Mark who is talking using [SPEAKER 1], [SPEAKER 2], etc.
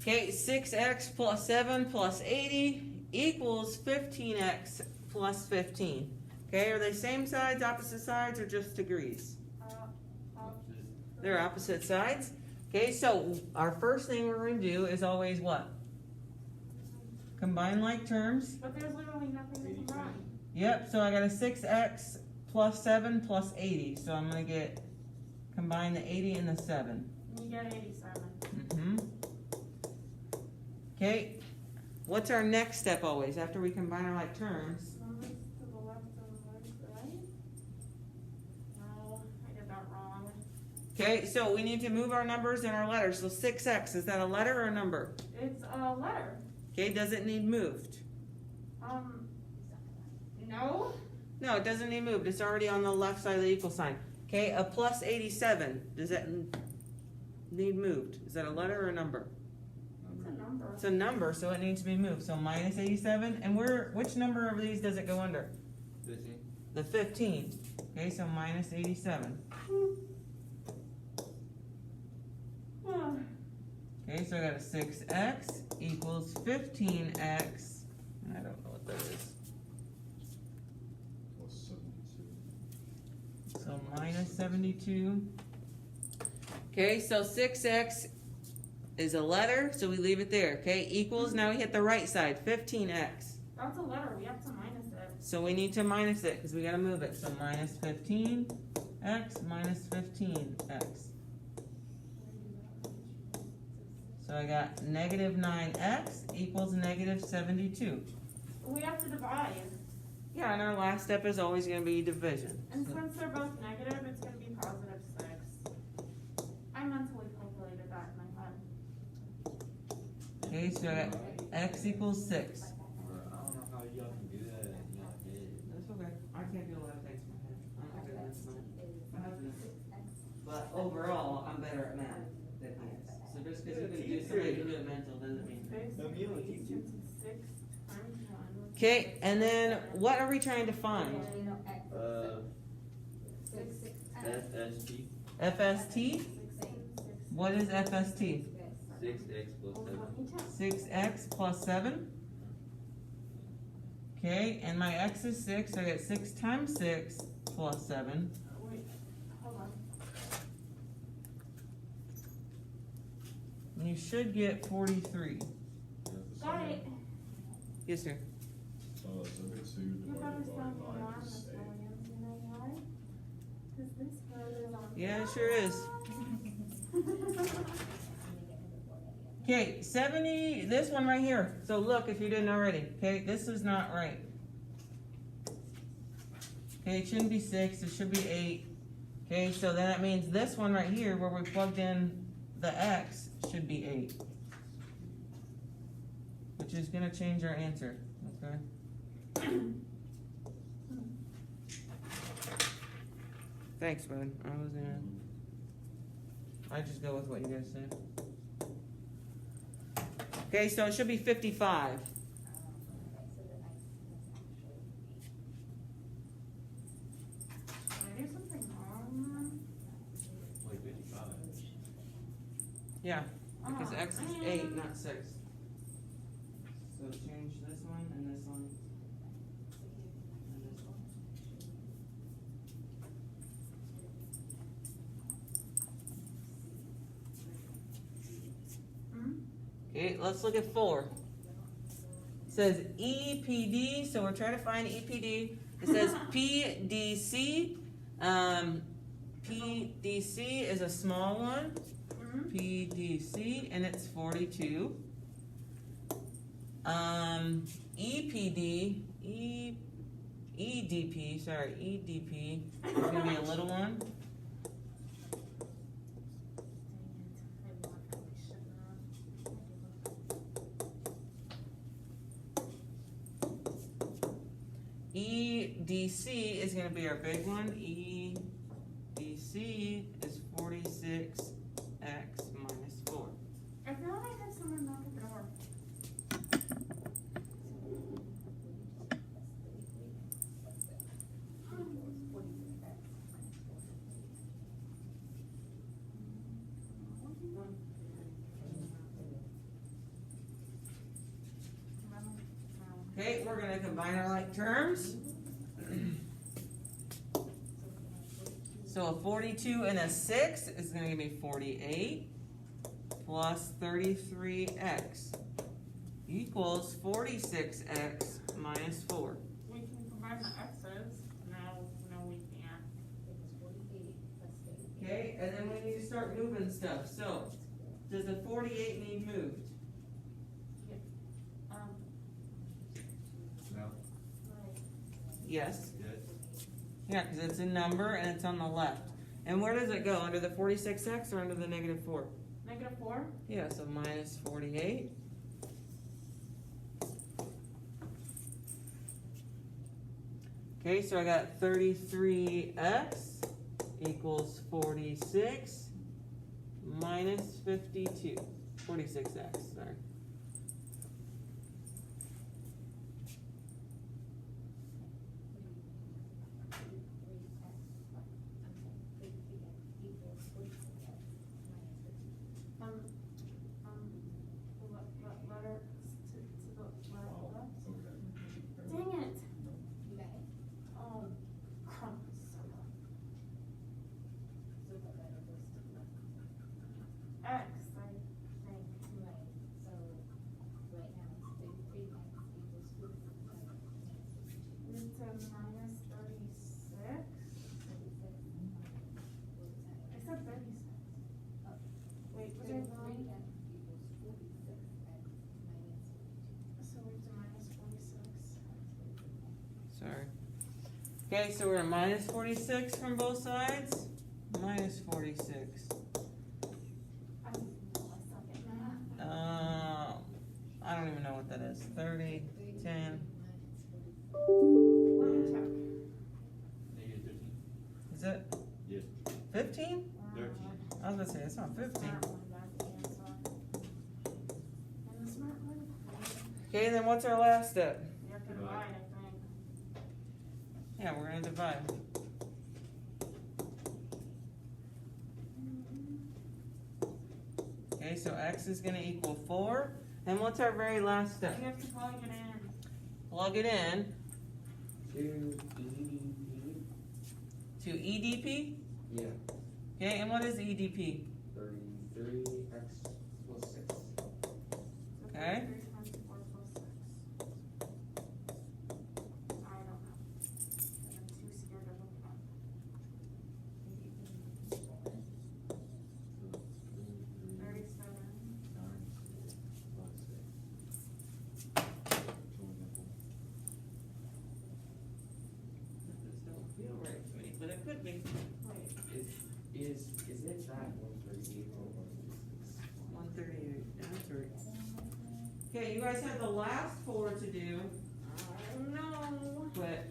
[SPEAKER 1] Okay, 6x plus 7 plus 80 equals 15x plus 15. Okay, are they same sides, opposite sides, or just degrees? They're opposite sides. Okay, so our first thing we're going to do is always what? Combine like terms.
[SPEAKER 2] But there's literally nothing to combine.
[SPEAKER 1] Yep, so I got a 6x plus 7 plus 80. So I'm going to get, combine the 80 and the 7.
[SPEAKER 2] You get 87.
[SPEAKER 1] Mm-hmm. Okay, what's our next step always after we combine our like terms?
[SPEAKER 2] Numbers to the left and right. No, I did that wrong.
[SPEAKER 1] Okay, so we need to move our numbers and our letters. So 6x, is that a letter or a number?
[SPEAKER 2] It's a letter.
[SPEAKER 1] Okay, does it need moved?
[SPEAKER 2] No.
[SPEAKER 1] No, it doesn't need moved. It's already on the left side of the equal sign. Okay, a plus 87, does that need moved? Is that a letter or a number?
[SPEAKER 2] It's a number.
[SPEAKER 1] It's a number, so it needs to be moved. So minus 87, and which number of these does it go under?
[SPEAKER 3] 15.
[SPEAKER 1] The 15. Okay, so minus 87. Okay, so I got a 6x equals 15x. I don't know what that is.
[SPEAKER 4] Plus 72.
[SPEAKER 1] So minus 72. Okay, so 6x is a letter, so we leave it there. Okay, equals, now we hit the right side, 15x.
[SPEAKER 2] That's a letter. We have to minus it.
[SPEAKER 1] So we need to minus it because we got to move it. So minus 15x minus 15x. So I got negative 9x equals negative 72.
[SPEAKER 2] We have to divide.
[SPEAKER 1] Yeah, and our last step is always going to be division.
[SPEAKER 2] And since they're both negative, it's going to be positive 6. I mentally calculated that in my head.
[SPEAKER 1] Okay, so I got x equals 6.
[SPEAKER 3] I don't know how y'all can do that in your head.
[SPEAKER 1] That's okay. I can't do a lot of things in my head. I'm not good at this math. My husband is. But overall, I'm better at math than he is. So just because you can do somebody can do it mental doesn't mean.
[SPEAKER 2] 6 into 6 times 1.
[SPEAKER 1] Okay, and then what are we trying to find?
[SPEAKER 3] FST.
[SPEAKER 1] FST? What is FST?
[SPEAKER 3] 6x plus 7.
[SPEAKER 1] 6x plus 7. Okay, and my x is 6, so I get 6 times 6 plus 7.
[SPEAKER 2] Wait, hold on.
[SPEAKER 1] And you should get 43.
[SPEAKER 2] Got it.
[SPEAKER 1] Yes, sir.
[SPEAKER 4] So 72
[SPEAKER 2] You better
[SPEAKER 4] divided
[SPEAKER 2] stop me
[SPEAKER 4] by
[SPEAKER 2] on
[SPEAKER 4] 9
[SPEAKER 2] this
[SPEAKER 4] is 8.
[SPEAKER 2] Williams, you know why? Because this bird is on.
[SPEAKER 1] Yeah, it sure is. Okay, 70, this one right here. So look if you didn't already. Okay, this is not right. Okay, it shouldn't be 6, it should be 8. Okay, so then that means this one right here where we plugged in the x should be 8. Which is going to change our answer. Okay. Thanks, bud. I just go with what you guys said. Okay, so it should be 55.
[SPEAKER 2] Did I do something wrong?
[SPEAKER 3] Wait, 55.
[SPEAKER 1] Yeah, because
[SPEAKER 2] Oh,
[SPEAKER 1] x is 8, not 6. So change this one and this one. And this one. Okay, let's look at 4. It says EPD, so we're trying to find EPD. It says PDC. PDC is a small one. PDC, and it's 42. EPD, EDP is gonna be a little one. EDC is gonna be our big one. EDC is 46x minus 4.
[SPEAKER 2] I feel like I have someone knock at the door.
[SPEAKER 1] Okay, we're gonna combine our like terms. So a 42 and a 6 is gonna give me 48 plus 33x equals 46x minus 4.
[SPEAKER 2] We can combine the x's. No, we can't.
[SPEAKER 1] Okay, and then we need to start moving stuff. So, does the 48 need moved?
[SPEAKER 3] No,
[SPEAKER 1] Yes.
[SPEAKER 3] good.
[SPEAKER 1] Yeah, because it's a number and it's on the left. And where does it go? Under the 46x or under the negative 4?
[SPEAKER 2] Negative 4?
[SPEAKER 1] Yeah, so minus 48. Okay, so I got 33x equals 46 minus 52. 46x, sorry.
[SPEAKER 2] Letter to the letter
[SPEAKER 4] Oh,
[SPEAKER 2] left.
[SPEAKER 4] okay.
[SPEAKER 2] Dang it! Oh, crap. X, I think. It's a minus 36. I said 36. Wait, was I wrong? So we have to minus 46.
[SPEAKER 1] Sorry. Okay, so we're at minus 46 from both sides. Minus 46.
[SPEAKER 2] I suck at math.
[SPEAKER 1] I don't even know what that is. 30, 10.
[SPEAKER 2] Let me check.
[SPEAKER 3] Negative 13?
[SPEAKER 1] Is it
[SPEAKER 3] Yes.
[SPEAKER 1] 15?
[SPEAKER 3] 13.
[SPEAKER 1] I was gonna say, it's not 15.
[SPEAKER 2] Smart one, that's the answer. And the smart one?
[SPEAKER 1] Okay, then what's our last step?
[SPEAKER 2] You have to
[SPEAKER 3] Divide.
[SPEAKER 2] divide, I think.
[SPEAKER 1] Yeah, we're gonna divide. Okay, so x is gonna equal 4. And what's our very last step?
[SPEAKER 2] You have to plug it in.
[SPEAKER 1] Plug it in
[SPEAKER 3] To EDP?
[SPEAKER 1] to EDP.
[SPEAKER 3] Yeah.
[SPEAKER 1] Okay, and what is EDP?
[SPEAKER 3] 33x plus 6.
[SPEAKER 2] So
[SPEAKER 1] Okay.
[SPEAKER 2] 33 times 4 plus 6. I don't know. I'm too scared to look it up.
[SPEAKER 3] So
[SPEAKER 2] 37.
[SPEAKER 3] 9 plus 6.
[SPEAKER 1] Numbers don't feel right to me, but it could be.
[SPEAKER 2] Wait.
[SPEAKER 3] Is it that 138 or 136?
[SPEAKER 1] 138, that's right. Okay, you guys have the last 4 to do,
[SPEAKER 2] Oh no.
[SPEAKER 1] but